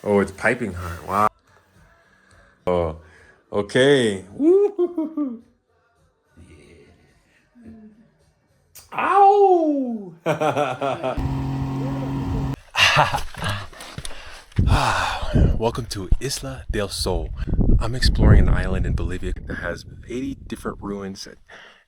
Oh, it's piping hot. Wow. Oh, okay. Woo. Ow! Welcome to Isla del Sol. I'm exploring an island in Bolivia that has 80 different ruins,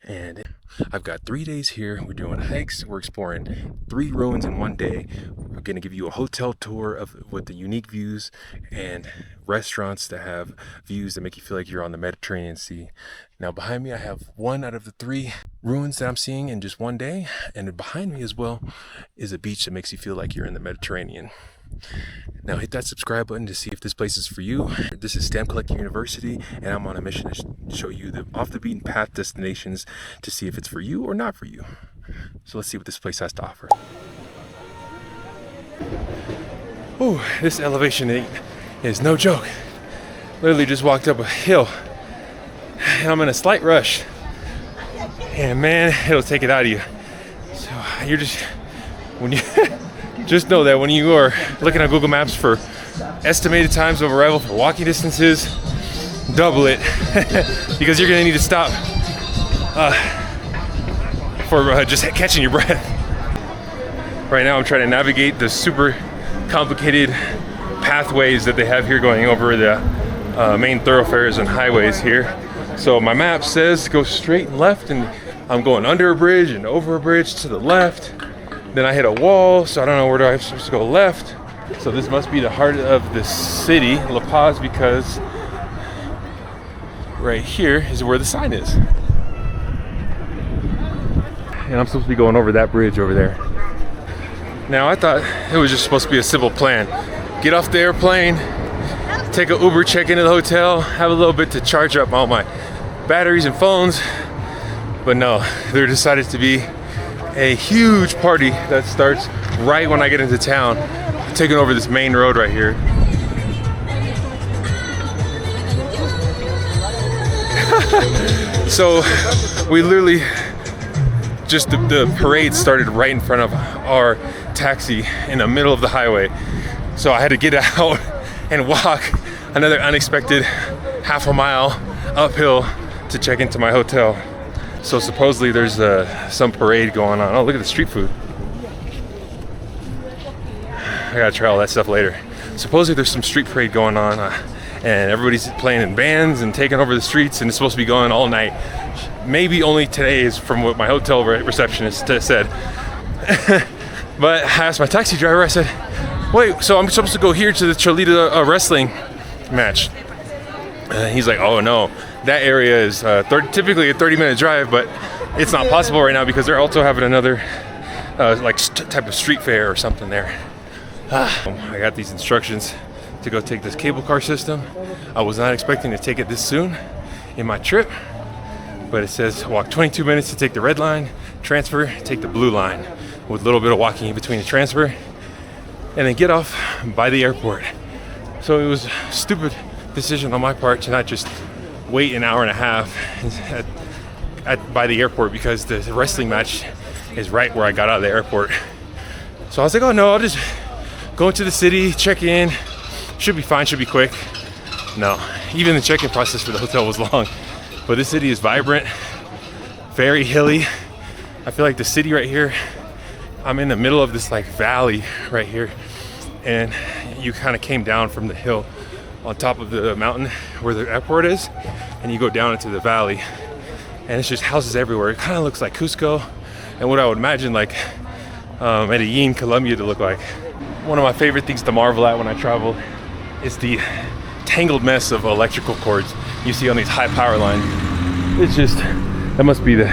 and I've got 3 days here. We're doing hikes. We're exploring 3 ruins in 1 day. We're going to give you a hotel tour with the unique views and restaurants that have views that make you feel like you're on the Mediterranean Sea. Now behind me I have 1 out of the 3 ruins that I'm seeing in just 1 day, and behind me as well is a beach that makes you feel like you're in the Mediterranean. Now hit that subscribe button to see if this place is for you. This is Stamp Collecting University, and I'm on a mission to show you the off the beaten path destinations to see if it's for you or not for you. So let's see what this place has to offer. Oh, this elevation is no joke. Literally just walked up a hill and I'm in a slight rush, and man, it'll take it out of you. So you're just, when you just know that when you are looking at Google Maps for estimated times of arrival for walking distances, double it because you're gonna need to stop for just catching your breath. Right now I'm trying to navigate the super complicated pathways that they have here going over the main thoroughfares and highways here. So my map says go straight and left, and I'm going under a bridge and over a bridge to the left. Then I hit a wall, so I don't know where I'm supposed to go left. So this must be the heart of the city, La Paz, because right here is where the sign is. And I'm supposed to be going over that bridge over there. Now I thought it was just supposed to be a simple plan. Get off the airplane, take an Uber, check into the hotel, have a little bit to charge up all my batteries and phones. But no, there decided to be a huge party that starts right when I get into town, taking over this main road right here. So we literally just the parade started right in front of our taxi in the middle of the highway. So I had to get out and walk another unexpected half a mile uphill to check into my hotel. So supposedly there's some parade going on. Oh, look at the street food. I gotta try all that stuff later. Supposedly there's some street parade going on, and everybody's playing in bands and taking over the streets, and it's supposed to be going all night. Maybe only today is from what my hotel receptionist said. But I asked my taxi driver, I said, wait, so I'm supposed to go here to the Cholitas Wrestling match? He's like, oh no, that area is typically a 30-minute drive, but it's not possible right now because they're also having another type of street fair or something there. I got these instructions to go take this cable car system. I was not expecting to take it this soon in my trip, but it says walk 22 minutes to take the red line, transfer, take the blue line, with a little bit of walking in between the transfer, and then get off by the airport. So it was a stupid decision on my part to not just wait an hour and a half by the airport, because the wrestling match is right where I got out of the airport. So I was like, oh no, I'll just go into the city, check in, should be fine, should be quick. No, even the check-in process for the hotel was long. But this city is vibrant, very hilly. I feel like the city right here, I'm in the middle of this like valley right here, and you kind of came down from the hill on top of the mountain where the airport is, and you go down into the valley, and it's just houses everywhere. It kind of looks like Cusco, and what I would imagine like Medellin, Colombia to look like. One of my favorite things to marvel at when I travel is the tangled mess of electrical cords you see on these high power lines. It's just, that must be the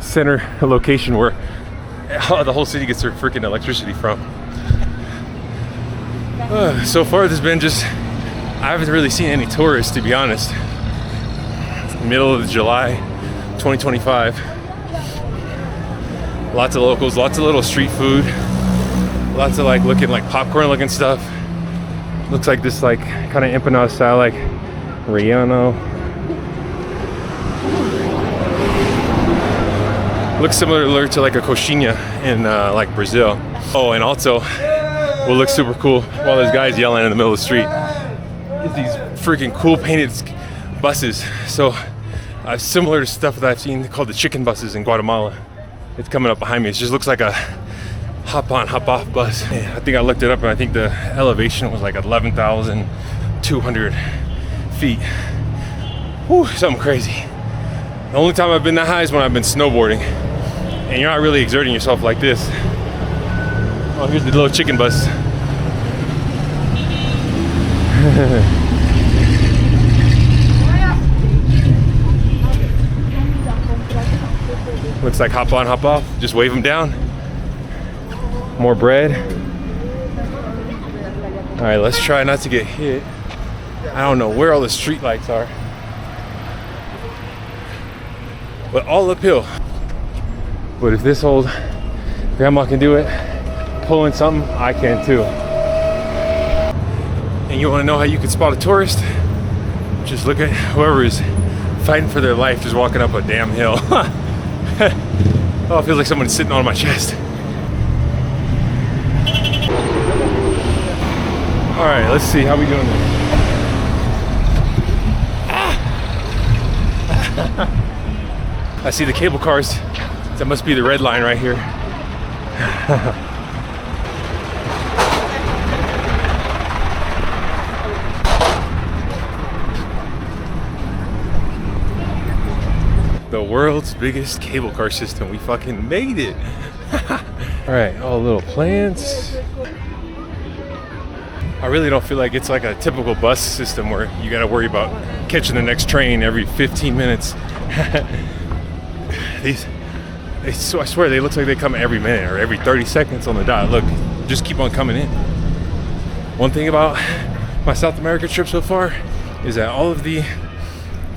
center location where the whole city gets their freaking electricity from. So far there's been just, I haven't really seen any tourists, to be honest. Middle of July 2025. Lots of locals, lots of little street food, lots of like looking like popcorn looking stuff. Looks like this like kind of empanada style, like relleno. Looks similar to like a coxinha in like Brazil. Oh, and also what looks super cool while there's guys yelling in the middle of the street is these freaking cool painted buses. So similar to stuff that I've seen called the chicken buses in Guatemala. It's coming up behind me. It just looks like a hop on, hop off bus. And I think I looked it up and I think the elevation was like 11,200 feet. Whew, something crazy. The only time I've been that high is when I've been snowboarding. And you're not really exerting yourself like this. Oh, here's the little chicken bus. Looks like hop on, hop off. Just wave them down. More bread. All right, let's try not to get hit. I don't know where all the street lights are, but all uphill. But if this old grandma can do it, pulling something, I can too. And you want to know how you can spot a tourist? Just look at whoever is fighting for their life just walking up a damn hill. Oh, it feels like someone's sitting on my chest. All right, let's see how we doing this. I see the cable cars. That must be the red line right here. The world's biggest cable car system. We fucking made it. All right, all the little plants. I really don't feel like it's like a typical bus system where you gotta worry about catching the next train every 15 minutes. I swear they look like they come every minute or every 30 seconds on the dot. Look, just keep on coming in. One thing about my South America trip so far is that all of the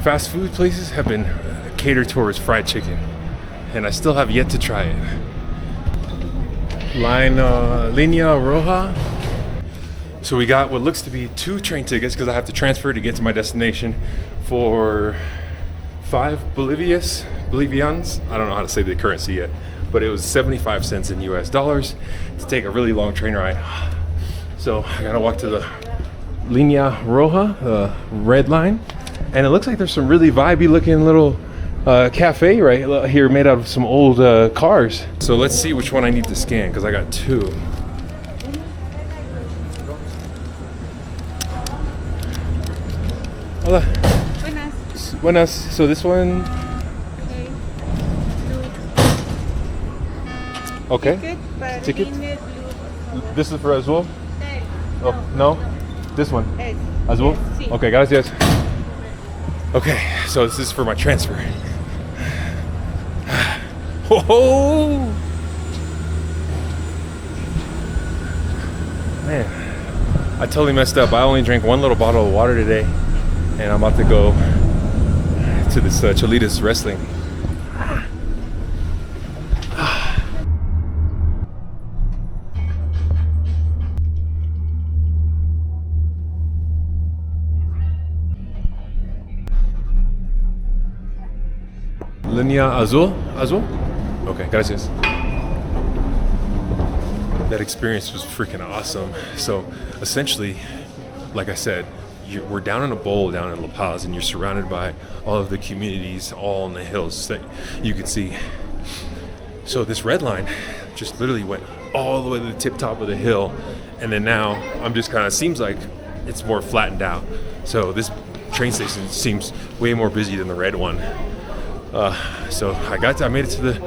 fast food places have been catered towards fried chicken, and I still have yet to try it. Linea Roja. So we got what looks to be 2 train tickets because I have to transfer to get to my destination for 5 bolivians. I don't know how to say the currency yet, but it was 75 cents in US dollars to take a really long train ride. So I gotta walk to the Linea Roja, the red line, and it looks like there's some really vibey looking little cafe right here made out of some old cars. So let's see which one I need to scan because I got 2. Hola. Buenas. Buenas. So this one. Okay. Ticket. This is for Azul. Oh no, this one. Azul. Okay, gracias. Okay, so this is for my transfer. Oh man, I totally messed up. I only drank 1 little bottle of water today, and I'm about to go to this Cholitas Wrestling. Linea Azul? Azul? Okay, gracias. That experience was freaking awesome. So essentially, like I said, we're down in a bowl down in La Paz, and you're surrounded by all of the communities all in the hills that you can see. So this red line just literally went all the way to the tip top of the hill, and then now I'm just kind of seems like it's more flattened out. So this train station seems way more busy than the red one. So I made it to the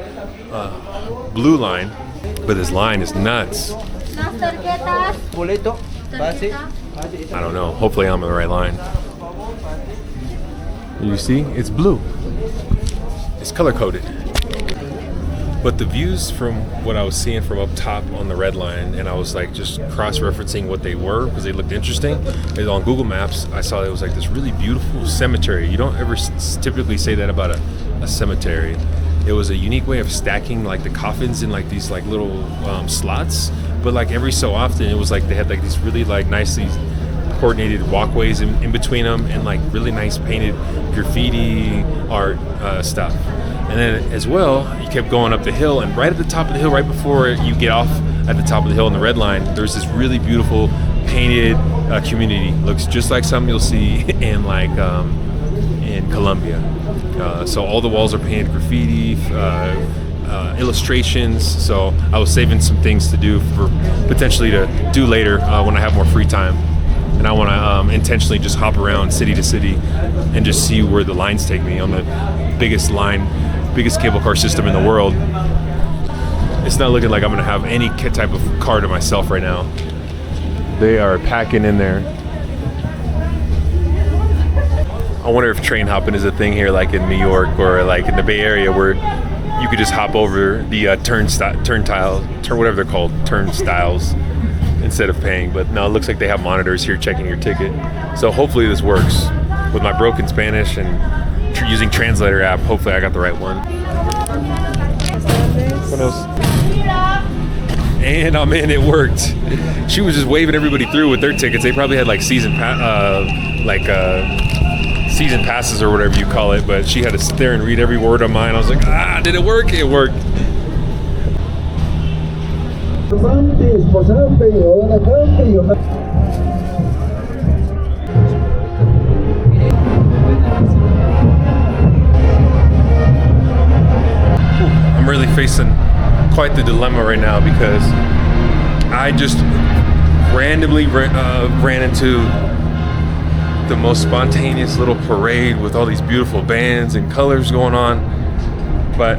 blue line, but this line is nuts. I don't know. Hopefully I'm on the right line. You see, it's blue. It's color coded. But the views from what I was seeing from up top on the red line, and I was like just cross-referencing what they were because they looked interesting. And on Google Maps, I saw it was like this really beautiful cemetery. You don't ever typically say that about a cemetery. It was a unique way of stacking like the coffins in like these like little slots, but like every so often it was like they had like these really like nicely coordinated walkways in between them, and like really nice painted graffiti art stuff. And then as well, you kept going up the hill, and right at the top of the hill, right before you get off at the top of the hill in the red line, there's this really beautiful painted community. Looks just like something you'll see in like in Colombia. So all the walls are painted graffiti, illustrations. So I was saving some things to do for potentially to do later when I have more free time. And I want to intentionally just hop around city to city and just see where the lines take me on the biggest cable car system in the world. It's not looking like I'm going to have any type of car to myself right now. They are packing in there. I wonder if train hopping is a thing here, like in New York or like in the Bay Area, where you could just hop over the whatever they're called, turnstiles, instead of paying. But no, it looks like they have monitors here checking your ticket. So hopefully this works. With my broken Spanish and using translator app, hopefully I got the right one. And I'm in, it worked. She was just waving everybody through with their tickets. They probably had like season passes or whatever you call it, but she had to sit there and read every word on mine. I was like, did it work? It worked. I'm really facing quite the dilemma right now, because I just randomly ran into the most spontaneous little parade with all these beautiful bands and colors going on, but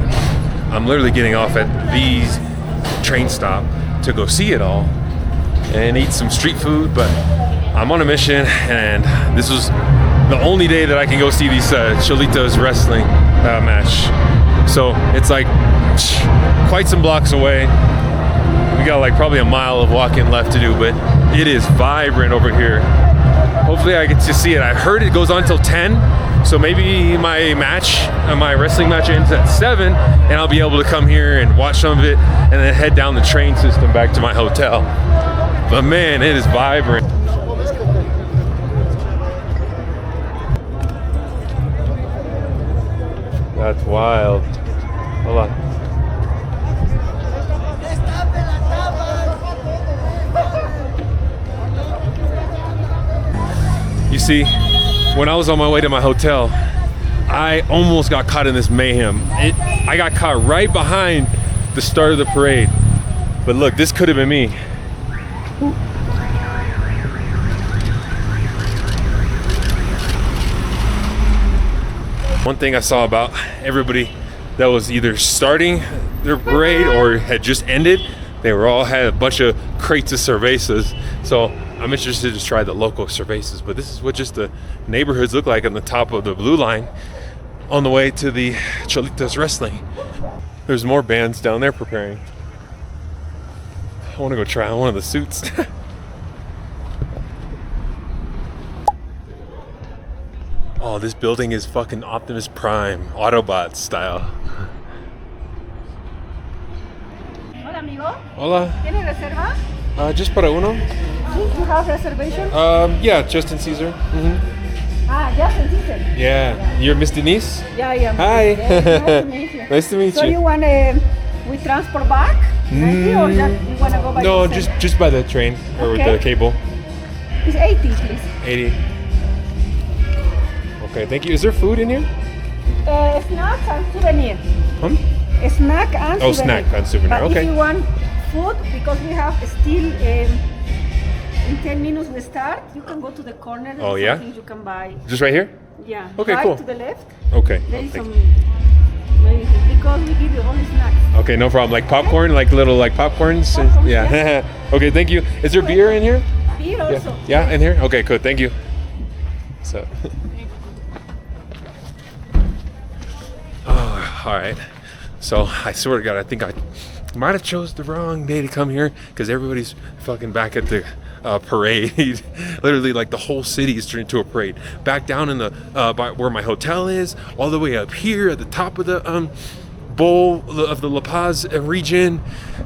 I'm literally getting off at the train stop to go see it all and eat some street food. But I'm on a mission, and this was the only day that I can go see these Cholitas wrestling match. So it's like quite some blocks away. We got like probably a mile of walking left to do, but it is vibrant over here. Hopefully I get to see it. I heard it goes on till 10, so maybe my wrestling match ends at 7, and I'll be able to come here and watch some of it and then head down the train system back to my hotel. But man, it is vibrant. That's wild. Hold on. You see, when I was on my way to my hotel, I almost got caught in this mayhem. I got caught right behind the start of the parade. But look, this could have been me. One thing I saw about everybody that was either starting their parade or had just ended, they all had a bunch of crates of cervezas. So I'm interested to try the local cervezas, but this is what just the neighborhoods look like on the top of the blue line on the way to the Cholitas wrestling. There's more bands down there preparing. I want to go try on one of the suits. Oh, this building is fucking Optimus Prime, Autobot style. Hola, amigo. Hola. ¿Tiene reserva? Just para uno. You have reservation? Yeah, Justin Caesar. Mm-hmm. Justin Caesar. Yeah. You're Miss Denise? Yeah, I am. Hi. Nice to meet you. Nice to meet So you. you want we transport back? Maybe, or you want to go by No, yourself? just by the train or with the cable. It's 80, please. 80. Okay, thank you. Is there food in here? Snack and souvenir. Snack and Oh, souvenir. snack and souvenir. But Okay. if you want food, because we have still in 10 minutes we start, you can go to the corner. Oh, There's yeah? some things you can buy. Just right here? Yeah. Okay, right cool. to the left. Okay. There is thank some you. because we give you only snacks. Okay, no problem. Like popcorn, like little like popcorns. Popcorn, Yeah. Okay, thank you. Is there beer in here? Beer also. Yeah, in here. Okay, good. Thank you. So. Oh, all right. So I swear to God, I think I might have chose the wrong day to come here, because everybody's fucking back at the parade. Literally, like the whole city is turned into a parade. Back down in the by where my hotel is, all the way up here at the top of the bowl of the La Paz region.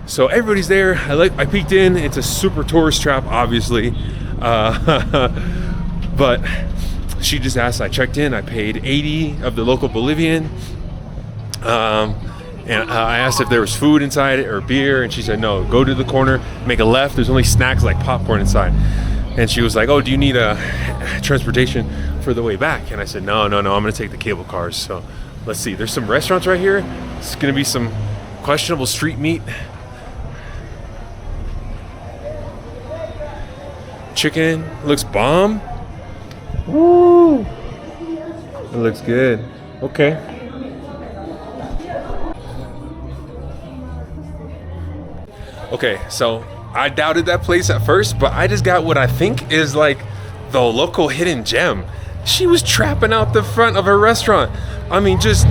So everybody's there. I peeked in. It's a super tourist trap, obviously. But she just asked, I checked in, I paid 80 of the local Bolivian. And I asked if there was food inside it or beer, and she said, no, go to the corner, make a left. There's only snacks like popcorn inside. And she was like, oh, do you need a transportation for the way back? And I said, no, I'm gonna take the cable cars. So let's see, there's some restaurants right here. It's gonna be some questionable street meat. Chicken looks bomb. Woo! It looks good. Okay. Okay, so I doubted that place at first, but I just got what I think is like the local hidden gem. She was trapping out the front of her restaurant. I mean, just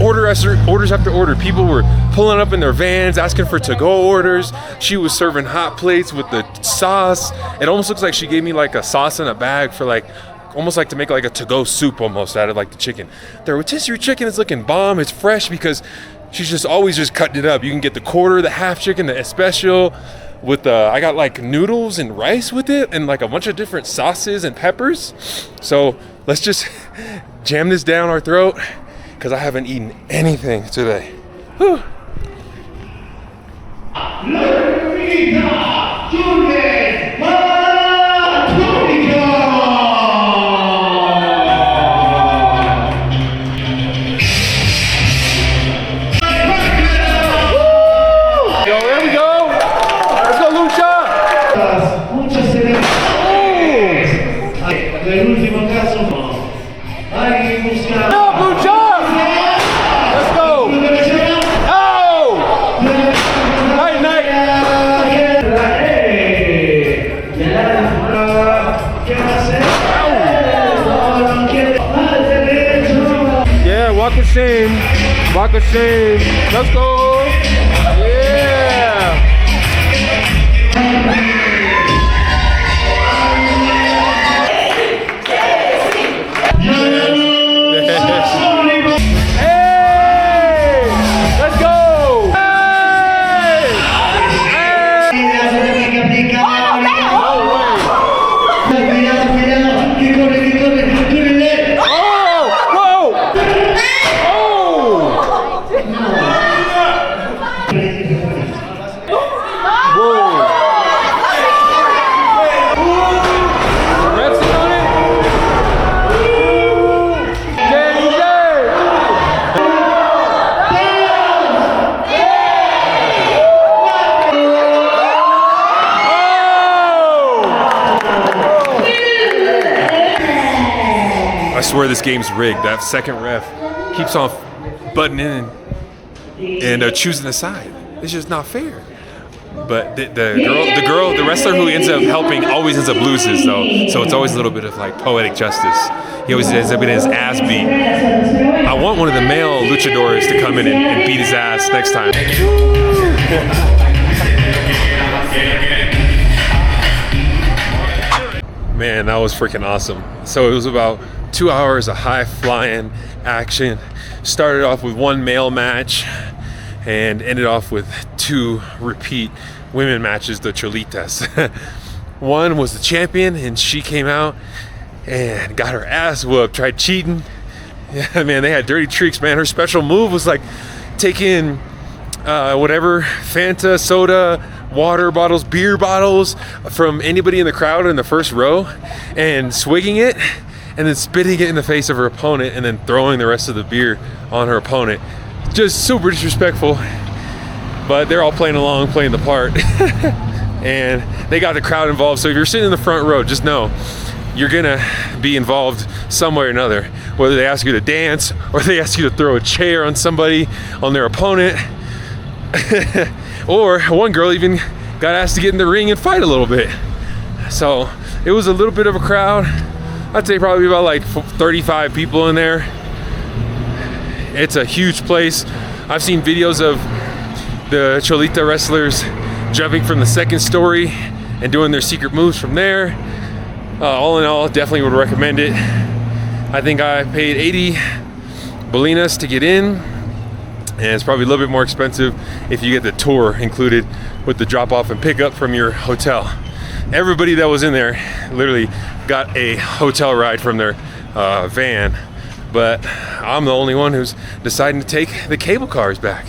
orders after order. People were pulling up in their vans, asking for to-go orders. She was serving hot plates with the sauce. It almost looks like she gave me like a sauce in a bag for like, almost like to make like a to-go soup almost out of like the chicken. The rotisserie chicken is looking bomb. It's fresh because she's just always just cutting it up. You can get the quarter, the half chicken, the especial with the, I got like noodles and rice with it and like a bunch of different sauces and peppers. So let's just jam this down our throat because I haven't eaten anything today. Whew. Walk of shame. Let's go. Yeah. Hey! Let's go. Hey! I swear this game's rigged. That second ref keeps on butting in and choosing a side. It's just not fair. But the wrestler who ends up helping always ends up loses though. So it's always a little bit of like poetic justice. He always ends up getting his ass beat. I want one of the male luchadors to come in and beat his ass next time. Man, that was freaking awesome. So it was about 2 hours of high flying action. Started off with one male match and ended off with 2 repeat women matches, the Cholitas. One was the champion and she came out and got her ass whooped, tried cheating. Yeah, man, they had dirty tricks, man. Her special move was like taking whatever, Fanta, soda, water bottles, beer bottles from anybody in the crowd in the first row and swigging it and then spitting it in the face of her opponent and then throwing the rest of the beer on her opponent. Just super disrespectful, but they're all playing along, playing the part. And they got the crowd involved. So if you're sitting in the front row, just know you're gonna be involved some way or another, whether they ask you to dance or they ask you to throw a chair on somebody, on their opponent. Or one girl even got asked to get in the ring and fight a little bit. So it was a little bit of a crowd. I'd say probably about like 35 people in there. It's a huge place. I've seen videos of the Cholita wrestlers jumping from the second story and doing their secret moves from there. All in all, definitely would recommend it. I think I paid 80 bolinas to get in, And it's probably a little bit more expensive if you get the tour included with the drop off and pick up from your hotel. Everybody that was in there literally got a hotel ride from their van, but I'm the only one who's deciding to take the cable cars back.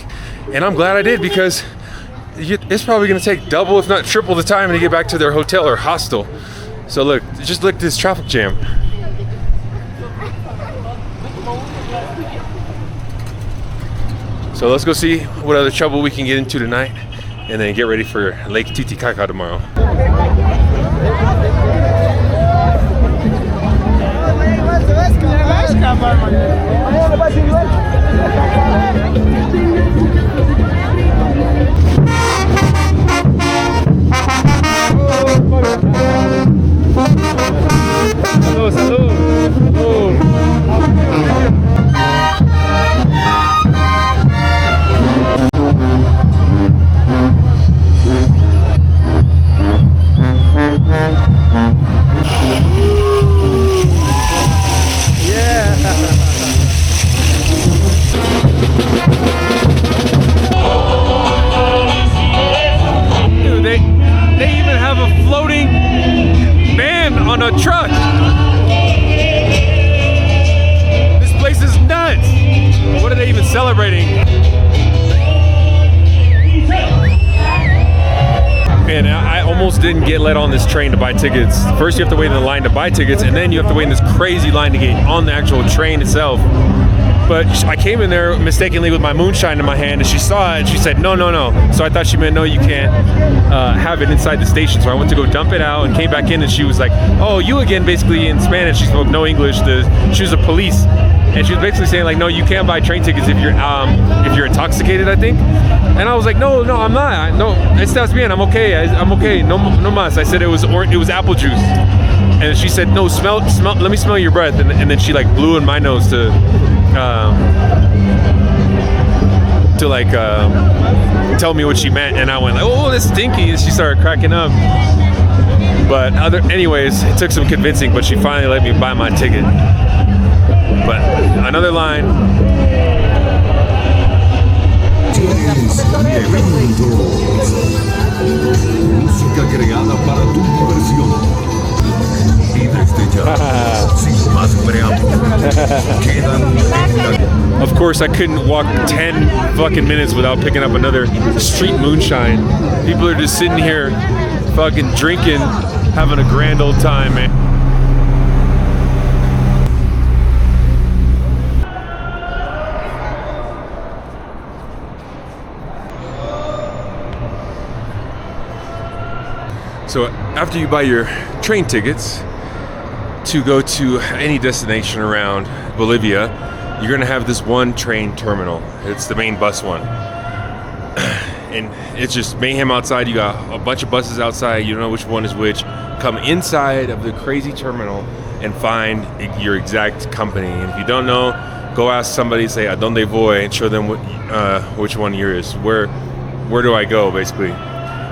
And I'm glad I did, because it's probably gonna take double if not triple the time to get back to their hotel or hostel. So look, just look at this traffic jam. So let's go see what other trouble we can get into tonight, and then get ready for Lake Titicaca tomorrow. Salud, salud. On a truck. This place is nuts. What are they even celebrating? Man, I almost didn't get let on this train to buy tickets. First you have to wait in the line to buy tickets, and then you have to wait in this crazy line to get on the actual train itself. But I came in there mistakenly with my moonshine in my hand, and she saw it and she said, no, no, no. So I thought she meant, no, you can't have it inside the station. So I went to go dump it out and came back in, and she was like, oh, you again, basically in Spanish. She spoke no English. She was a police. And she was basically saying like, no, you can't buy train tickets if you're intoxicated, I think. And I was like, no, I'm not. No, estás bien. I'm okay. I'm okay. No más. I said it was apple juice. And she said, no, smell. Let me smell your breath. And then she like blew in my nose to tell me what she meant. And I went like, oh, that's stinky. And she started cracking up. But anyways, it took some convincing, but she finally let me buy my ticket. But another line. Música creada para tu diversión. Y desde ya, sin más preámbulos, quedan. Of course, I couldn't walk 10 fucking minutes without picking up another street moonshine. People are just sitting here, fucking drinking, having a grand old time, man. So after you buy your train tickets to go to any destination around Bolivia, you're gonna have this one train terminal. It's the main bus one. And it's just mayhem outside. You got a bunch of buses outside. You don't know which one is which. Come inside of the crazy terminal and find your exact company. And if you don't know, go ask somebody, say, "A dónde voy?" and show them which one yours is. Where do I go, basically.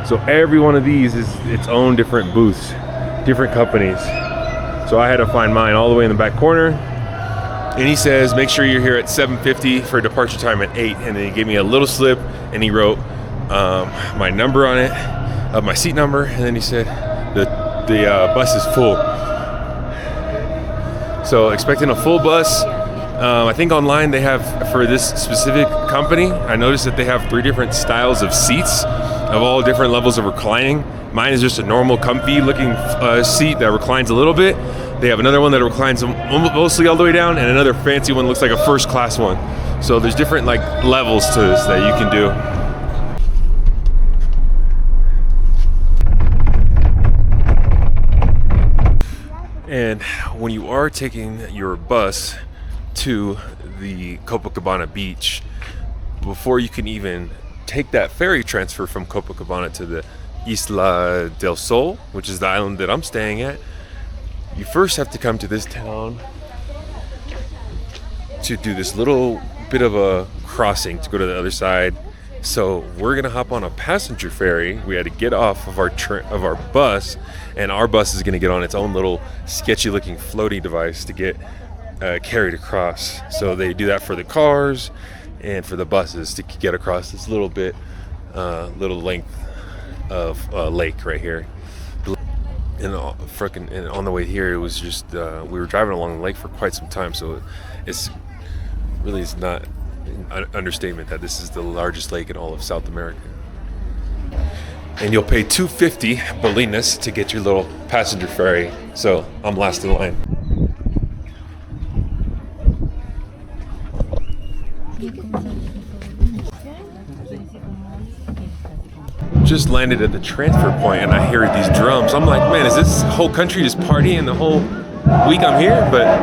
So every one of these is its own different booths, different companies. So I had to find mine all the way in the back corner. And he says, make sure you're here at 7:50 for departure time at 8. And then he gave me a little slip and he wrote my number on it, my seat number. And then he said, the bus is full. So expecting a full bus. I think online they have, for this specific company, I noticed that they have 3 different styles of seats of all different levels of reclining. Mine is just a normal comfy looking seat that reclines a little bit. They have another one that reclines mostly all the way down, and another fancy one looks like a first class one. So there's different like levels to this that you can do. And when you are taking your bus to the Copacabana beach, before you can even take that ferry transfer from Copacabana to the Isla del Sol, which is the island that I'm staying at, you first have to come to this town to do this little bit of a crossing to go to the other side. So we're gonna hop on a passenger ferry. We had to get off of our bus, and our bus is gonna get on its own little sketchy looking floaty device to get carried across. So they do that for the cars, and for the buses to get across this little little length of lake right here. And on the way here, it was just we were driving along the lake for quite some time, so it's not an understatement that this is the largest lake in all of South America. And you'll pay $2.50 bolinas to get your little passenger ferry. So I'm last in line. Just landed at the transfer point and I hear these drums. I'm like, man, is this whole country just partying the whole week I'm here? But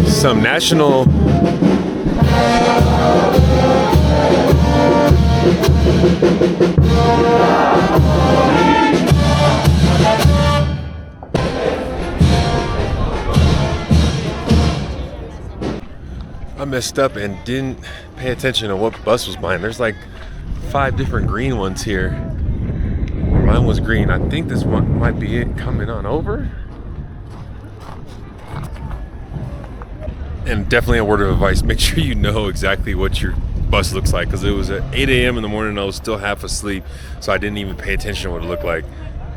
some national I messed up and didn't pay attention to what bus was mine. There's like 5 different green ones here. Mine was green. I think this one might be it coming on over. And definitely a word of advice, make sure you know exactly what your bus looks like, because it was at 8 a.m. in the morning and I was still half asleep, so I didn't even pay attention to what it looked like.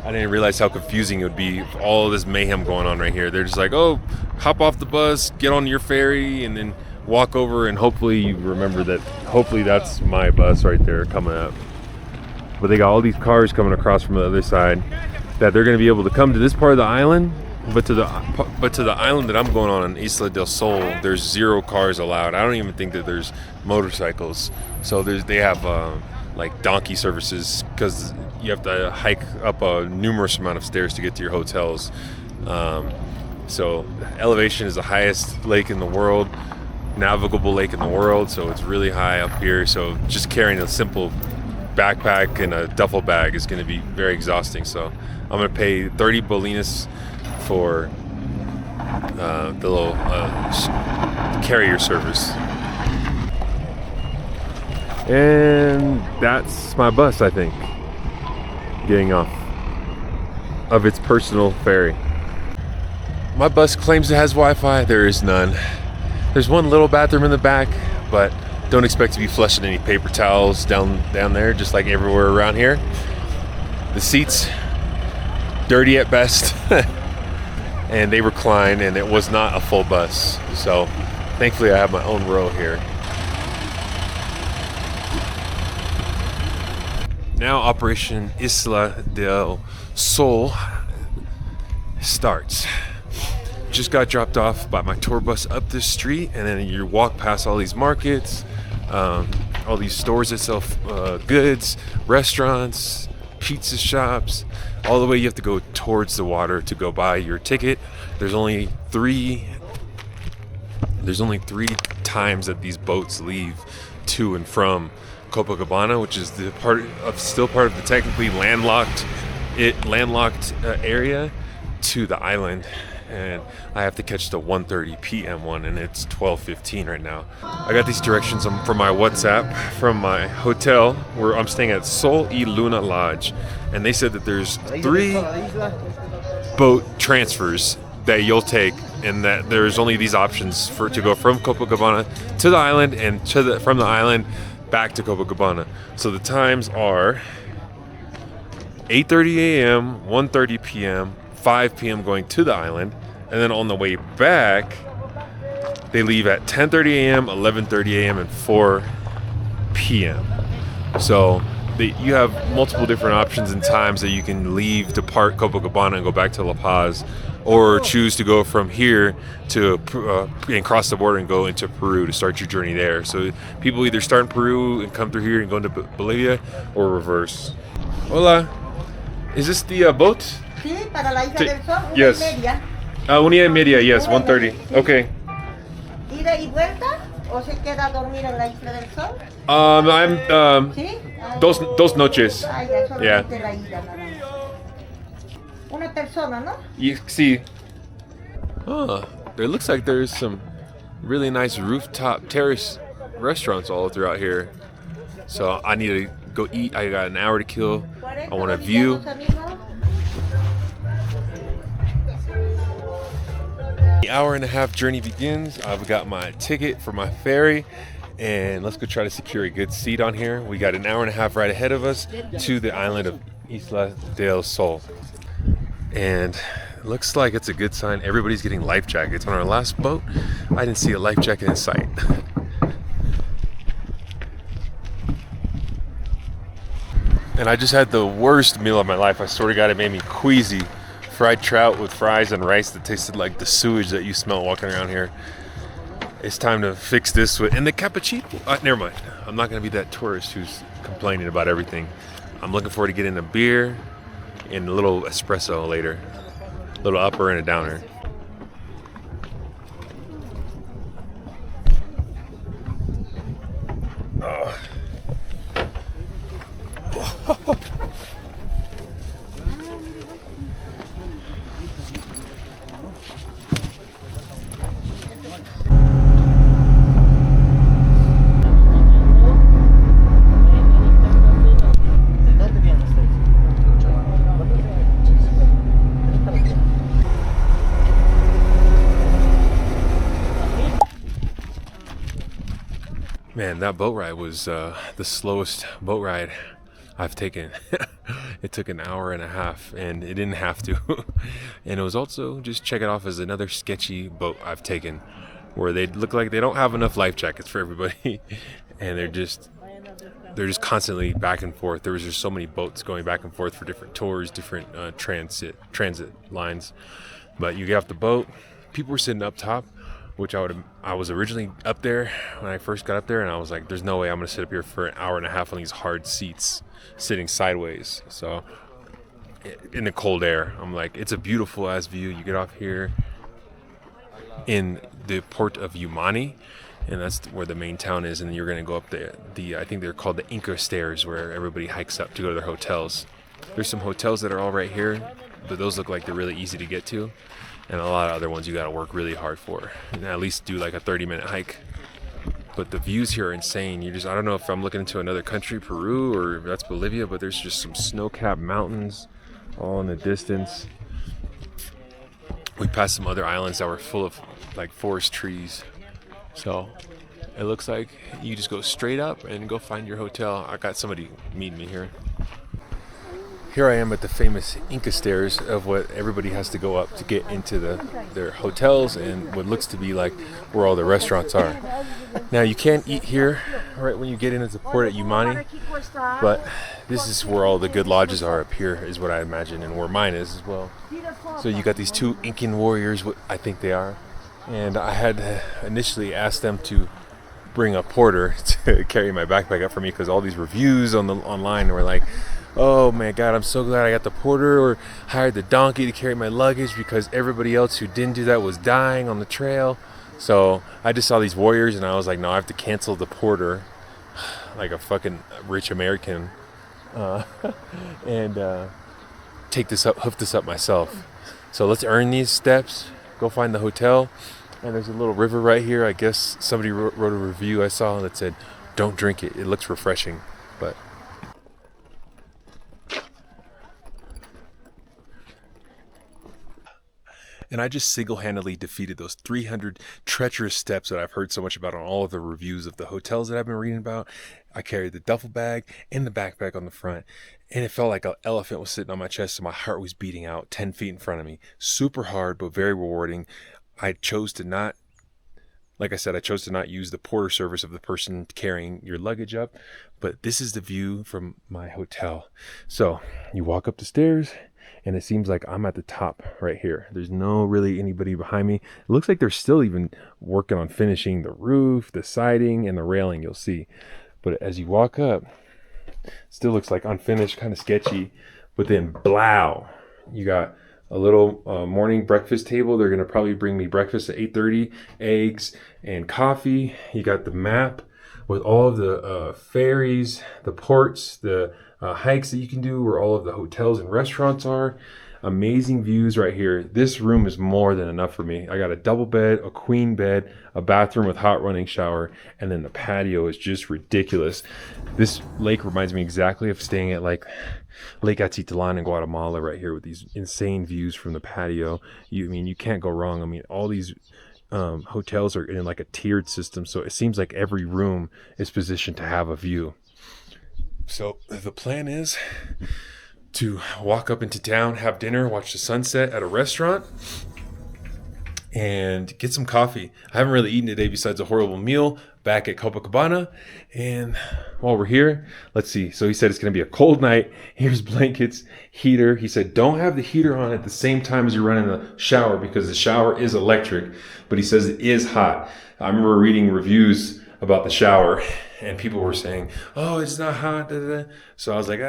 I didn't realize how confusing it would be, all of this mayhem going on right here. They're just like, oh, hop off the bus, get on your ferry, and then walk over, and hopefully you remember that, hopefully that's my bus right there coming up. But they got all these cars coming across from the other side that they're going to be able to come to this part of the island, but to the island that I'm going on in Isla del Sol, there's 0 cars allowed. I don't even think that there's motorcycles. So they have like donkey services, because you have to hike up a numerous amount of stairs to get to your hotels. So elevation is the highest lake in the world, navigable lake in the world, so it's really high up here. So just carrying a simple backpack and a duffel bag is going to be very exhausting. So I'm going to pay 30 bolinas for the little carrier service. And that's my bus, I think, getting off of its personal ferry. My bus claims it has Wi-Fi. There is none. There's one little bathroom in the back, but don't expect to be flushing any paper towels down there, just like everywhere around here. The seats, dirty at best, and they recline, and it was not a full bus. So thankfully I have my own row here. Now Operation Isla del Sol starts. Just got dropped off by my tour bus up this street, and then you walk past all these markets, all these stores that sell goods, restaurants, pizza shops. All the way you have to go towards the water to go buy your ticket. There's only three times that these boats leave to and from Copacabana, which is still part of the technically landlocked area, to the island. And I have to catch the 1:30 p.m. one, and it's 12:15 right now. I got these directions from my WhatsApp from my hotel where I'm staying at Sol y Luna Lodge, and they said that there's 3 boat transfers that you'll take, and that there's only these options to go from Copacabana to the island, and from the island back to Copacabana. So the times are 8:30 a.m., 1:30 p.m., 5 p.m. going to the island, and then on the way back they leave at 10:30 a.m., 11:30 a.m., and 4 p.m. So you have multiple different options and times that you can leave, depart Copacabana and go back to La Paz, or choose to go from here to and cross the border and go into Peru to start your journey there. So people either start in Peru and come through here and go into Bolivia, or reverse. Hola, is this the boat? Sí, para la Isla del Sol, una Yes. y media. Una y media, yes, 1:30. Okay. ¿Ida y vuelta o se queda a dormir en la Isla del Sol? I'm ¿Sí? Ah, dos noches. ah, ya, solamente Yeah. la ida nada más. Una persona, ¿no? You see. Oh, it looks like there's some really nice rooftop terrace restaurants all throughout here. So I need to go eat. I got an hour to kill. I want a view. The hour and a half journey begins. I've got my ticket for my ferry, And let's go try to secure a good seat on here. We got an hour and a half ride ahead of us to the island of Isla del Sol. And it looks like it's a good sign. Everybody's getting life jackets. On our last boat, I didn't see a life jacket in sight. And I just had the worst meal of my life. I swear to God, it made me queasy. Fried trout with fries and rice that tasted like the sewage that you smell walking around here. It's time to fix this with, and the cappuccino. Never mind. I'm not gonna be that tourist who's complaining about everything. I'm looking forward to getting a beer and a little espresso later. A little upper and a downer. Oh. Man, that boat ride was the slowest boat ride I've taken. It took an hour and a half, and it didn't have to. And it was also, just check it off as another sketchy boat I've taken, where they look like they don't have enough life jackets for everybody, and they're just constantly back and forth. There was just so many boats going back and forth for different tours, different transit lines. But you get off the boat, people were sitting up top, which I was originally up there when I first got up there, and I was like, there's no way I'm gonna sit up here for an hour and a half on these hard seats sitting sideways. So in the cold air, I'm like, it's a beautiful ass view. You get off here in the port of Umani, and that's where the main town is, and you're gonna go up the I think they're called the Inca stairs, where everybody hikes up to go to their hotels. There's some hotels that are all right here, but those look like they're really easy to get to. And a lot of other ones you gotta work really hard for, and at least do like a 30-minute hike. But the views here are insane. I don't know if I'm looking into another country, Peru, or if that's Bolivia, but there's just some snow-capped mountains all in the distance. We passed some other islands that were full of like forest trees. So it looks like you just go straight up and go find your hotel. I got somebody meeting me here. Here I am at the famous Inca stairs of what everybody has to go up to get into their hotels and what looks to be like where all the restaurants are. Now you can't eat here right when you get into the port at Umani, but this is where all the good lodges are up here, is what I imagine, and where mine is as well. So you got these two Incan warriors, what I think they are, and I had initially asked them to bring a porter to carry my backpack up for me, because all these reviews online were like, oh my God, I'm so glad I got the porter or hired the donkey to carry my luggage, because everybody else who didn't do that was dying on the trail. So I just saw these warriors and I was like, no, I have to cancel the porter like a fucking rich American and hoof this up myself. So let's earn these steps, go find the hotel. And there's a little river right here. I guess somebody wrote a review I saw that said, don't drink it, it looks refreshing. But and I just single-handedly defeated those 300 treacherous steps that I've heard so much about on all of the reviews of the hotels that I've been reading about. I carried the duffel bag and the backpack on the front, and it felt like an elephant was sitting on my chest, and my heart was beating out 10 feet in front of me. Super hard, but very rewarding. I chose to not use the porter service of the person carrying your luggage up, but this is the view from my hotel. So you walk up the stairs, and it seems like I'm at the top right here. There's no really anybody behind me. It looks like they're still even working on finishing the roof, the siding, and the railing, you'll see. But as you walk up, it still looks like unfinished, kind of sketchy. But then, blow, you got a little morning breakfast table. They're gonna probably bring me breakfast at 8:30, eggs and coffee. You got the map with all of the ferries, the ports, the hikes that you can do, where all of the hotels and restaurants are. Amazing views right here. This room is more than enough for me. I got a double bed, a queen bed, a bathroom with hot running shower, and then the patio is just ridiculous. This lake reminds me exactly of staying at like Lake Atitlan in Guatemala right here, with these insane views from the patio. You can't go wrong. I mean, all these hotels are in like a tiered system, so it seems like every room is positioned to have a view. So the plan is to walk up into town, have dinner, watch the sunset at a restaurant, and get some coffee. I haven't really eaten today besides a horrible meal back at Copacabana. And while we're here, let's see. So he said it's going to be a cold night. Here's blankets, heater. He said don't have the heater on at the same time as you're running the shower because the shower is electric. But he says it is hot. I remember reading reviews about the shower and people were saying, oh, it's not hot. Da, da, da. So I was like,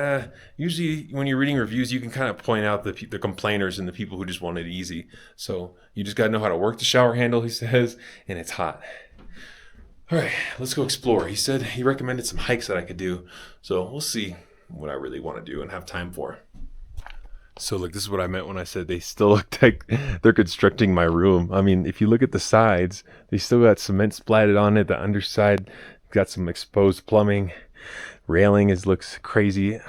usually when you're reading reviews, you can kind of point out the complainers and the people who just want it easy. So you just got to know how to work the shower handle, he says, and it's hot. All right, let's go explore. He said he recommended some hikes that I could do. So we'll see what I really want to do and have time for. So look, this is what I meant when I said they still look like they're constructing my room. I mean, if you look at the sides, they still got cement splatted on it. The underside got some exposed plumbing. Railing looks crazy.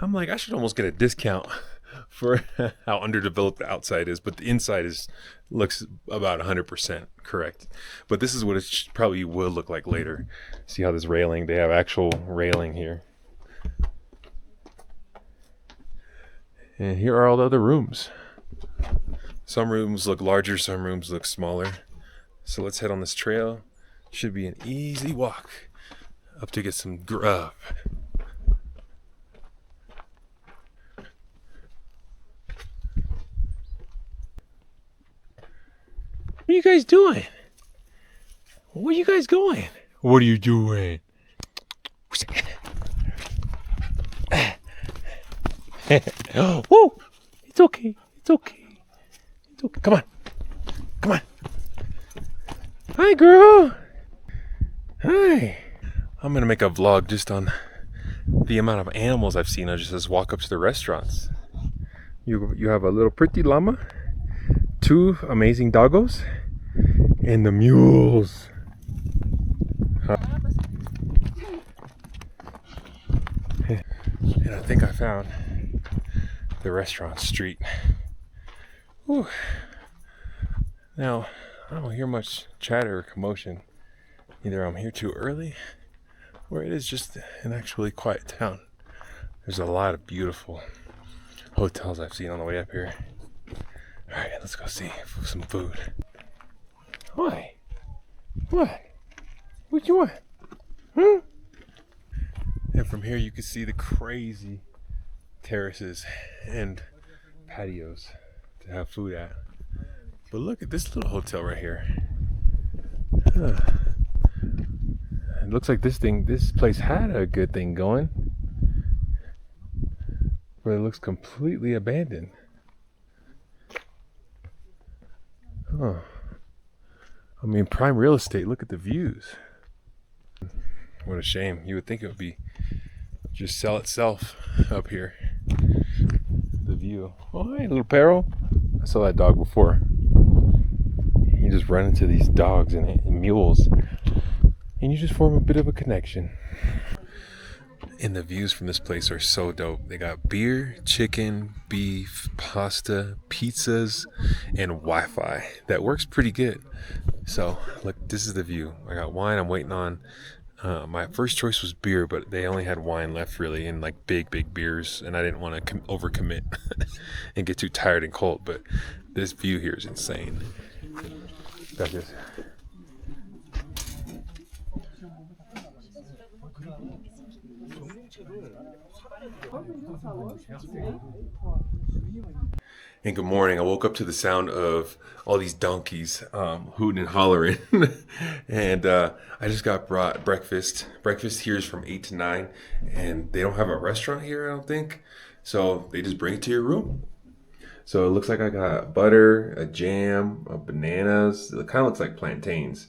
I'm like, I should almost get a discount for how underdeveloped the outside is, but the inside looks about 100% correct. But this is what it probably will look like later. See how this railing, they have actual railing here. And here are all the other rooms. Some rooms look larger, some rooms look smaller. So let's head on this trail. Should be an easy walk up to get some grub. What are you guys doing? Where are you guys going? What are you doing? Whoa! It's okay. It's okay. It's okay. Come on. Come on. Hi, girl. Hi. I'm going to make a vlog just on the amount of animals I've seen. I just walk up to the restaurants. You have a little pretty llama, 2 amazing doggos, and the mules. And I think I found the restaurant street. Whew. Now, I don't hear much chatter or commotion. Either I'm here too early, or it is just an actually quiet town. There's a lot of beautiful hotels I've seen on the way up here. Alright, let's go see some food. Why? What? What you want? Hmm? And from here you can see the crazy terraces and patios to have food at. But look at this little hotel right here. It looks like this place had a good thing going, but it looks completely abandoned. Huh. I mean, prime real estate. Look at the views. What a shame. You would think it would be just sell itself up here. The view. Oh, hey, little Perro. I saw that dog before. You just run into these dogs and mules, and you just form a bit of a connection. And the views from this place are so dope. They got beer, chicken, beef, pasta, pizzas, and Wi-Fi. That works pretty good. So, look, this is the view. I got wine I'm waiting on. My first choice was beer, but they only had wine left really, and like big beers, and I didn't want to overcommit and get too tired and cold. But this view here is insane. Got this. And good morning. I woke up to the sound of all these donkeys hooting and hollering. And I just got brought breakfast. Breakfast here is from 8 to 9. And they don't have a restaurant here, I don't think. So they just bring it to your room. So it looks like I got butter, a jam, bananas. It kind of looks like plantains.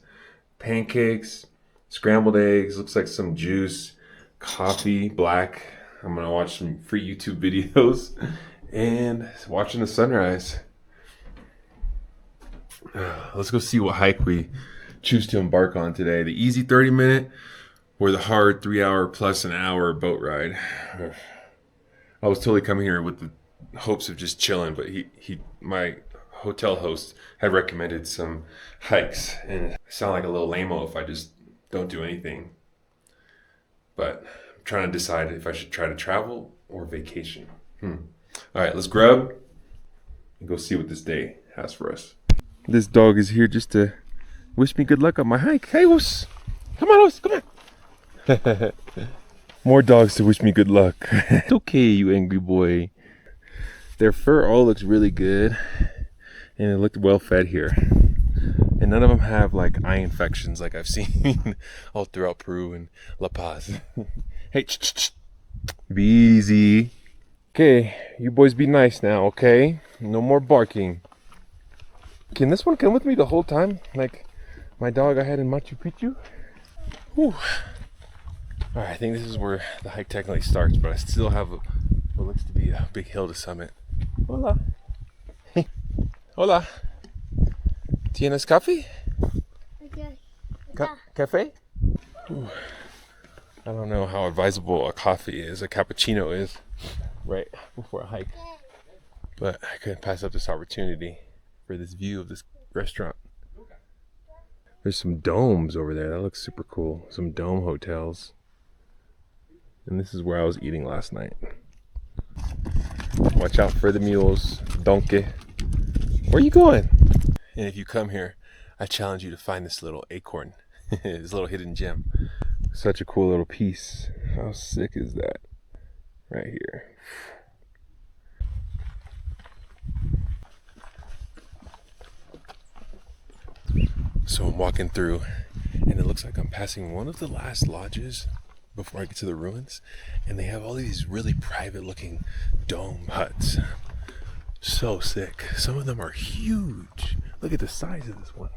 Pancakes, scrambled eggs. Looks like some juice, coffee, black. I'm going to watch some free YouTube videos. And watching the sunrise. Let's go see what hike we choose to embark on today. The easy 30-minute or the hard 3-hour plus an hour boat ride. I was totally coming here with the hopes of just chilling, but my hotel host had recommended some hikes, and I sound like a little lame-o if I just don't do anything. But I'm trying to decide if I should try to travel or vacation. All right, let's grub and go see what this day has for us. This dog is here just to wish me good luck on my hike. Hey, Oos! Come on, Oos, come on! More dogs to wish me good luck. It's okay, you angry boy. Their fur all looks really good, and it looked well fed here. And none of them have like eye infections like I've seen all throughout Peru and La Paz. Hey, be easy. Okay, you boys be nice now, okay? No more barking. Can this one come with me the whole time? Like my dog I had in Machu Picchu? Whew. Alright, I think this is where the hike technically starts, but I still have what looks to be a big hill to summit. Hola. Hey. Hola. ¿Tienes café? Café? Ooh. I don't know how advisable a coffee is, a cappuccino is, right before a hike. But I couldn't pass up this opportunity for this view of this restaurant. There's some domes over there. That looks super cool. Some dome hotels. And this is where I was eating last night. Watch out for the mules. Donkey. Where are you going? And if you come here, I challenge you to find this little acorn. This little hidden gem. Such a cool little piece. How sick is that? Right here. So I'm walking through, and it looks like I'm passing one of the last lodges before I get to the ruins, and they have all these really private looking dome huts. So sick. Some of them are huge. Look at the size of this one.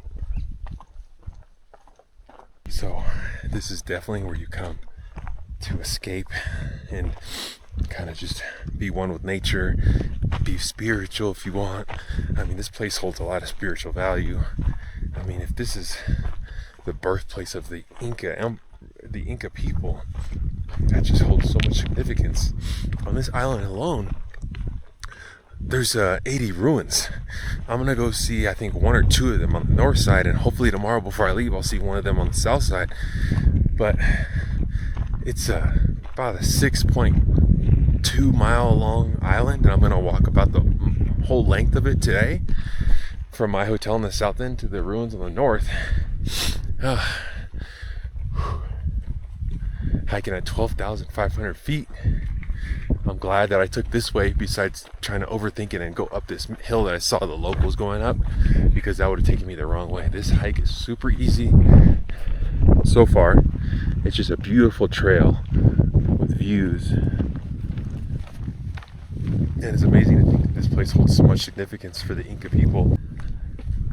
So this is definitely where you come to escape and kind of just be one with nature, be spiritual if you want. I mean, this place holds a lot of spiritual value. I mean, if this is the birthplace of the Inca people, that just holds so much significance. On this island alone, there's 80 ruins. I'm gonna go see, I think, one or two of them on the north side, and hopefully tomorrow before I leave I'll see one of them on the south side. But it's about a 6.2 mile long island, and I'm gonna walk about the whole length of it today, from my hotel in the south end to the ruins on the north. Hiking at 12,500 feet. I'm glad that I took this way, besides trying to overthink it and go up this hill that I saw the locals going up, because that would have taken me the wrong way. This hike is super easy so far. It's just a beautiful trail with views, and it's amazing to think that this place holds so much significance for the Inca people.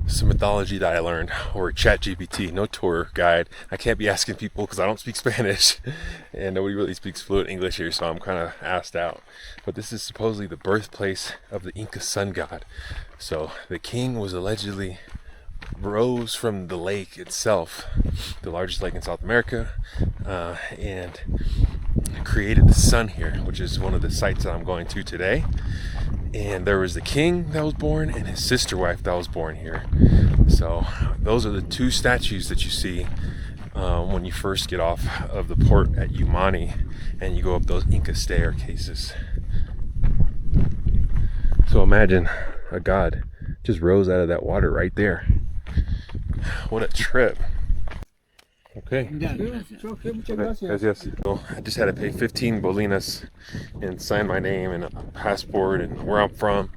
Some mythology that I learned, or ChatGPT, no tour guide. I can't be asking people because I don't speak Spanish and nobody really speaks fluent English here, so I'm kind of asked out. But this is supposedly the birthplace of the Inca sun god. So the king was allegedly rose from the lake itself, the largest lake in South America, and created the sun here, which is one of the sites that I'm going to today. And there was the king that was born and his sister wife that was born here. So those are the two statues that you see when you first get off of the port at Umani and you go up those Inca staircases. So imagine a god just rose out of that water right there. What a trip. Okay. Gracias. So I just had to pay 15 bolinas and sign my name and a passport and where I'm from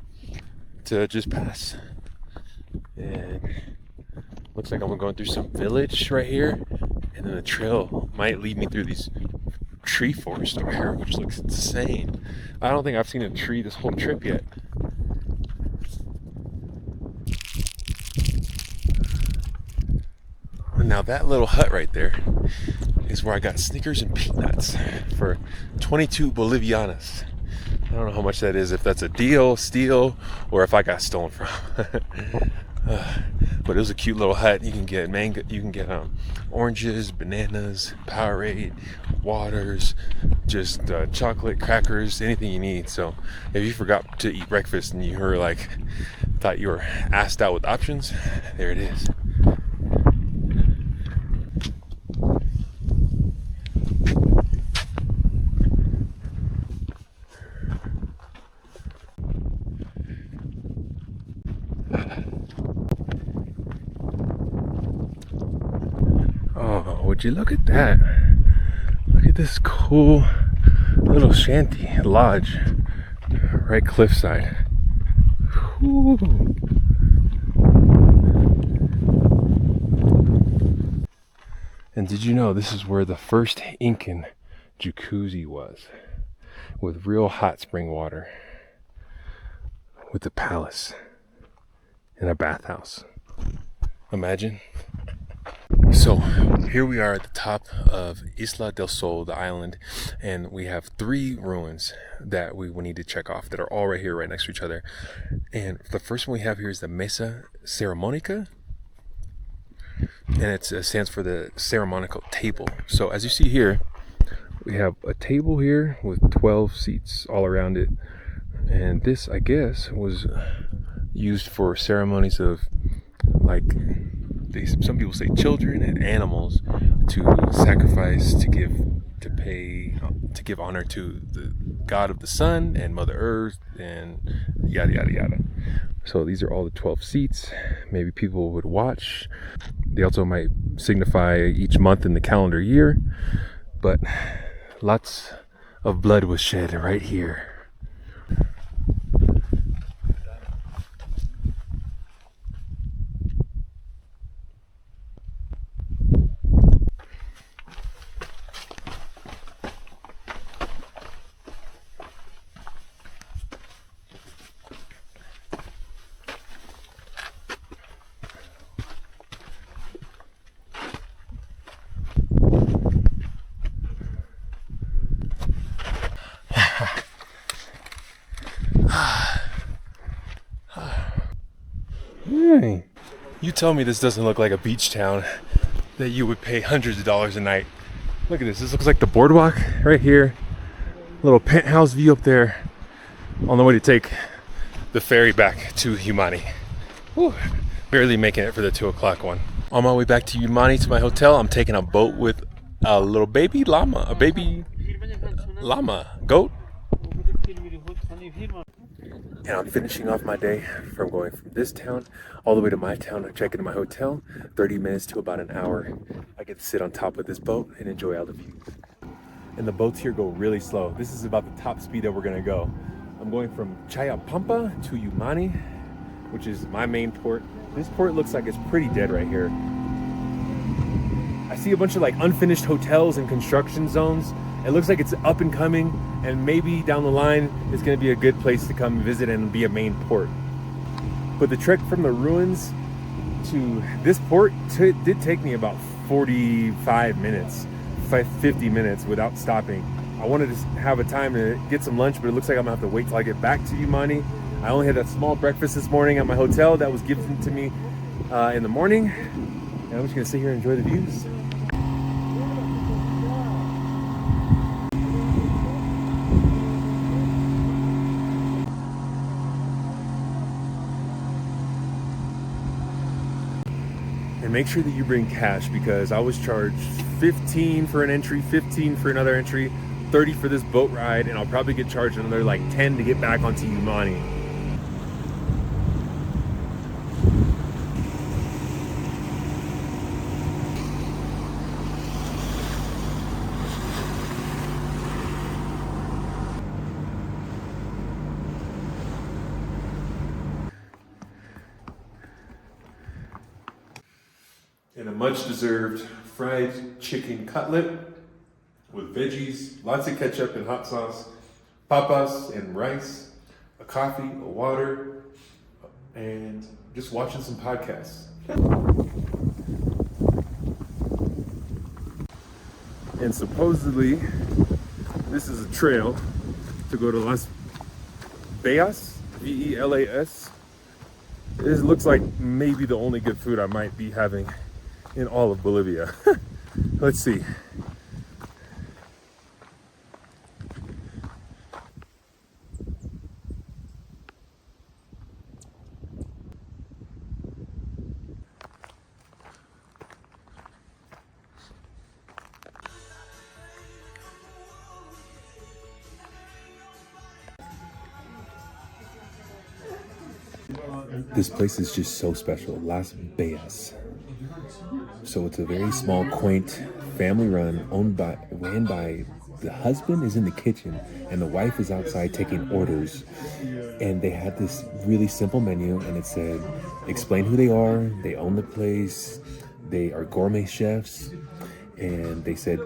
to just pass. And looks like I'm going through some village right here, and then the trail might lead me through these tree forest over here, which looks insane. I don't think I've seen a tree this whole trip yet. Now that little hut right there is where I got Snickers and peanuts for 22 Bolivianas. I don't know how much that is, if that's a deal, steal, or if I got stolen from. But it was a cute little hut. You can get mango, you can get oranges, bananas, Powerade, waters, just chocolate, crackers, anything you need. So if you forgot to eat breakfast and you were like thought you were asked out with options. There it is. Oh, would you look at that? Look at this cool little shanty lodge right cliffside. Whew. And did you know this is where the first Incan jacuzzi was, with real hot spring water, with the palace and a bathhouse? Imagine. So here we are at the top of Isla del Sol, the island, and we have 3 ruins that we will need to check off that are all right here, right next to each other. And the first one we have here is the Mesa Ceremonica, and it stands for the ceremonial table. So as you see here, we have a table here with 12 seats all around it, and this, I guess, was used for ceremonies of, like, some people say children and animals, to sacrifice, to give honor to the god of the sun and Mother Earth, and yada yada yada. So these are all the 12 seats. Maybe people would watch. They also might signify each month in the calendar year, but lots of blood was shed right here. Hey, you tell me this doesn't look like a beach town that you would pay hundreds of dollars a night. Look at this. This looks like the boardwalk right here. Little penthouse view up there, on the way to take the ferry back to Humani. Whew, barely making it for the 2 o'clock one. On my way back to Humani to my hotel, I'm taking a boat with a little baby llama, goat. And I'm finishing off my day from going from this town all the way to my town. I check into my hotel, 30 minutes to about an hour. I get to sit on top of this boat and enjoy all the views. And the boats here go really slow. This is about the top speed that we're gonna go. I'm going from Chayapampa to Humani, which is my main port. This port looks like it's pretty dead right here. I see a bunch of like unfinished hotels and construction zones. It looks like it's up and coming, and maybe down the line it's going to be a good place to come visit and be a main port. But the trek from the ruins to this port did take me about 45 minutes, 50 minutes without stopping. I wanted to have a time to get some lunch, but it looks like I'm going to have to wait till I get back to Humani. I only had a small breakfast this morning at my hotel that was given to me in the morning, and I'm just going to sit here and enjoy the views. And make sure that you bring cash, because I was charged 15 for an entry, 15 for another entry, 30 for this boat ride, and I'll probably get charged another like 10 to get back onto Humani. And a much-deserved fried chicken cutlet with veggies, lots of ketchup and hot sauce, papas and rice, a coffee, a water, and just watching some podcasts. And supposedly, this is a trail to go to Las Vegas, V-E-L-A-S. This looks like maybe the only good food I might be having in all of Bolivia. Let's see. This place is just so special. Las Bellas. So it's a very small, quaint, family-run, ran by. The husband is in the kitchen and the wife is outside taking orders. And they had this really simple menu, and it said, explain who they are. They own the place. They are gourmet chefs. And they said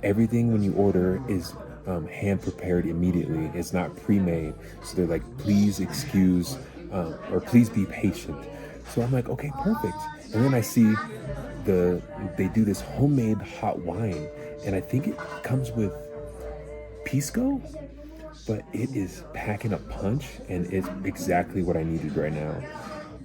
everything when you order is hand prepared immediately. It's not pre-made. So they're like, please excuse or please be patient. So I'm like, okay, perfect. And then I see they do this homemade hot wine, and I think it comes with pisco, but it is packing a punch, and it's exactly what I needed right now.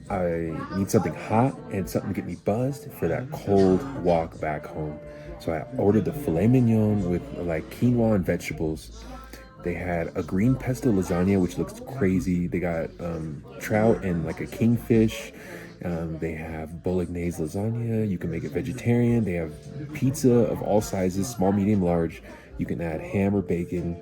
I need something hot and something to get me buzzed for that cold walk back home. So I ordered the filet mignon with like quinoa and vegetables. They had a green pesto lasagna, which looks crazy. They got trout and like a kingfish. They have bolognese lasagna. You can make it vegetarian. They have pizza of all sizes, small, medium, large. You can add ham or bacon,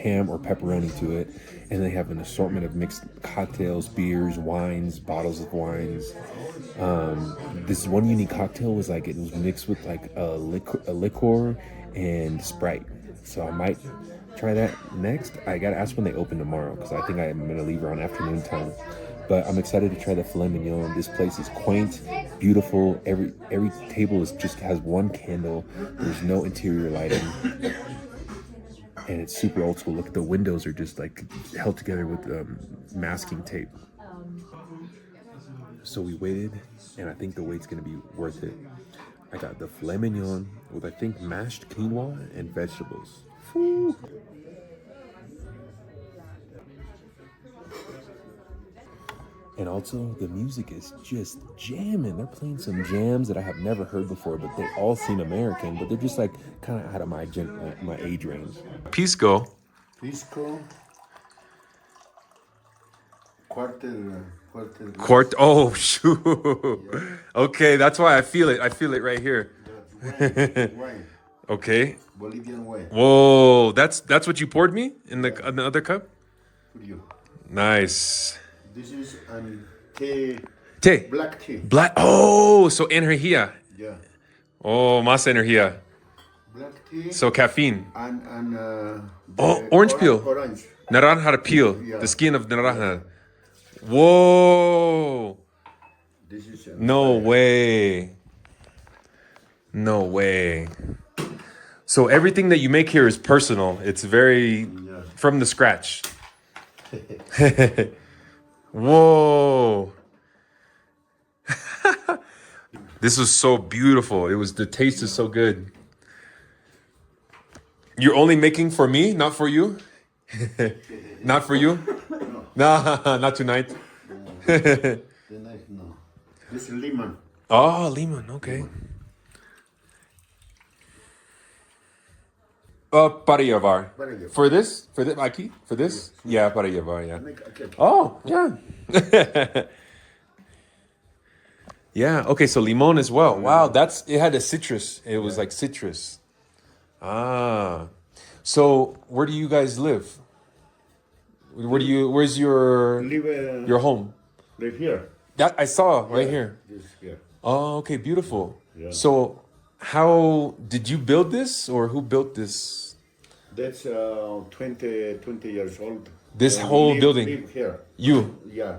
ham or pepperoni to it. And they have an assortment of mixed cocktails, beers, wines, bottles of wines. This one unique cocktail was like, it was mixed with like a liqueur and Sprite. So I might try that next. I gotta ask when they open tomorrow, because I think I'm gonna leave around afternoon time. But I'm excited to try the filet mignon. This place is quaint, beautiful. Every table just has one candle. There's no interior lighting. And it's super old school. Look, the windows are just like held together with masking tape. So we waited, and I think the wait's gonna be worth it. I got the filet mignon with, I think, mashed quinoa and vegetables. Whew. And also, the music is just jamming. They're playing some jams that I have never heard before, but they all seem American, but they're just like kind of out of my age range. Pisco. Quart. Oh, shoot. Yeah. Okay, that's why I feel it. I feel it right here. Wine. Okay. Bolivian wine. Whoa, that's what you poured me in the other cup? For you. Nice. This is tea. Tea. Black tea. Black. Oh, so energía. Yeah. Oh, más energía. Black tea. So caffeine. And Orange peel. Orange. Naranja peel. Yeah. The skin of naranja. Whoa. This is No way. No way. So everything that you make here is personal. It's very from the scratch. Whoa. This was so beautiful. The taste is so good. You're only making for me, not for you? Not for you? No, not tonight. The knife, no. This is lemon. Oh, lemon, okay. Para llevar. For this? Aquí? For this? Yeah, para llevar, yeah. Oh, yeah. Yeah, okay, so limon as well. Wow, it had a citrus. It was like citrus. Ah. So, where do you guys live? Where's your home? Live here. That I saw right here. This here. Oh, okay, beautiful. Yeah. So, how did you build this, or who built this? That's 20 years old. This whole building? Live here. You? Yeah.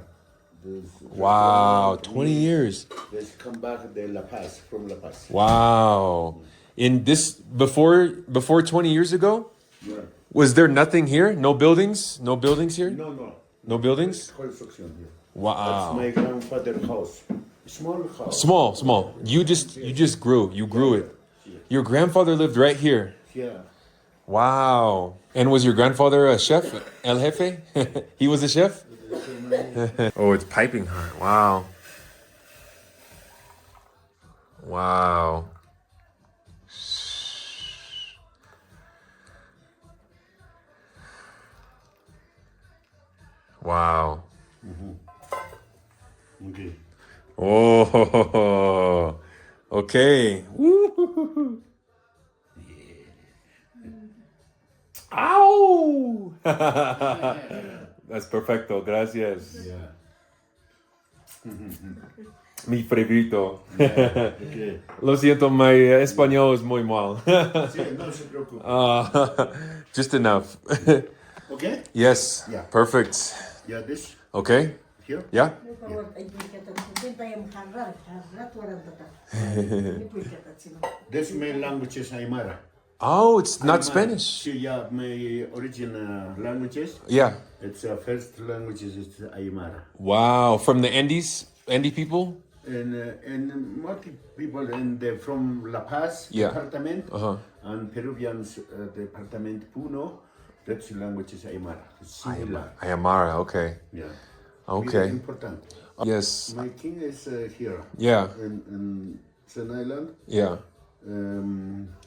Wow, 20 years. Let's come back from La Paz. Wow. In this, before 20 years ago? Yeah. Was there nothing here? No buildings? No buildings here? No. No buildings? Construction here. Wow. That's my grandfather's house. Small house. Small. You just grew. You grew it. Your grandfather lived right here. Yeah. Wow. And was your grandfather a chef? El Jefe? He was a chef? Oh, it's piping hot. Wow. Wow. Wow. Okay. Oh, okay. Woo. Ow! That's perfecto. Gracias. Yeah. Mi favorito. Okay. Lo siento, my español es muy mal. Sí, no se preocupe. Just enough. Okay? Yes. Yeah. Perfect. Yeah, this Okay. here. Yeah. This my language is Aymara. Oh, it's not Aymara. Spanish. See, yeah, my original languages. Yeah. It's first language is Aymara. Wow. From the Andes people? And more people from La Paz Yeah. department Uh-huh. and Peruvians department Puno. That's language is Aymara. It's similar. Ayamara. Okay. Yeah. Okay. Very important. Yes. My king is here. Yeah. In Sun Island. Yeah.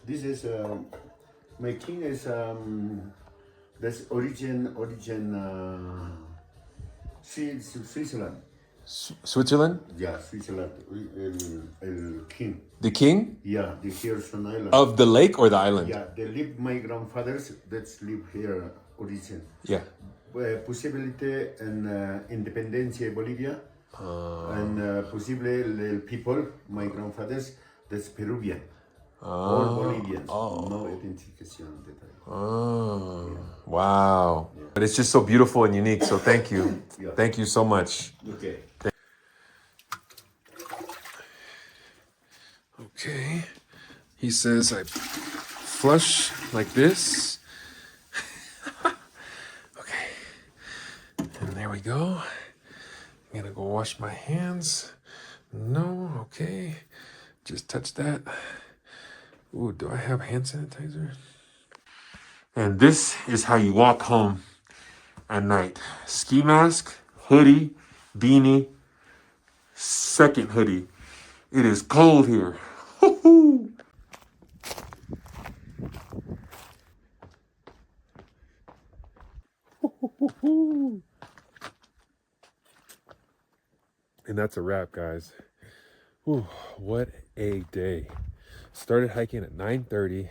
This is my king is this origin Switzerland. Switzerland? Yeah, Switzerland. El king. The king Yeah, the here Sun Island. of the lake or the island? Yeah, they live my grandfathers. That's live here origin. Yeah. Possibility and independencia Bolivia and possibly the people my grandfathers that's Peruvian. All Bolivians, no identification detail. Oh, wow. But it's just so beautiful and unique, so thank you. Yeah. Thank you so much. Okay. Okay. He says I flush like this. Okay. And there we go. I'm gonna go wash my hands. No, okay. Just touch that. Ooh, do I have hand sanitizer? And this is how you walk home at night. Ski mask, hoodie, beanie, second hoodie. It is cold here. Hoo-hoo. Hoo-hoo-hoo-hoo. And that's a wrap, guys. Whew, what a day. Started hiking at 9:30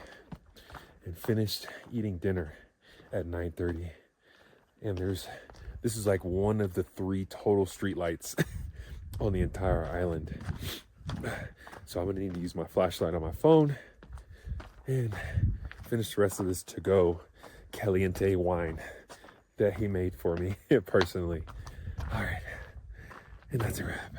and finished eating dinner at 9:30. And this is like one of the 3 total street lights on the entire island. So I'm gonna need to use my flashlight on my phone and finish the rest of this to-go caliente wine that he made for me personally. All right, and that's a wrap.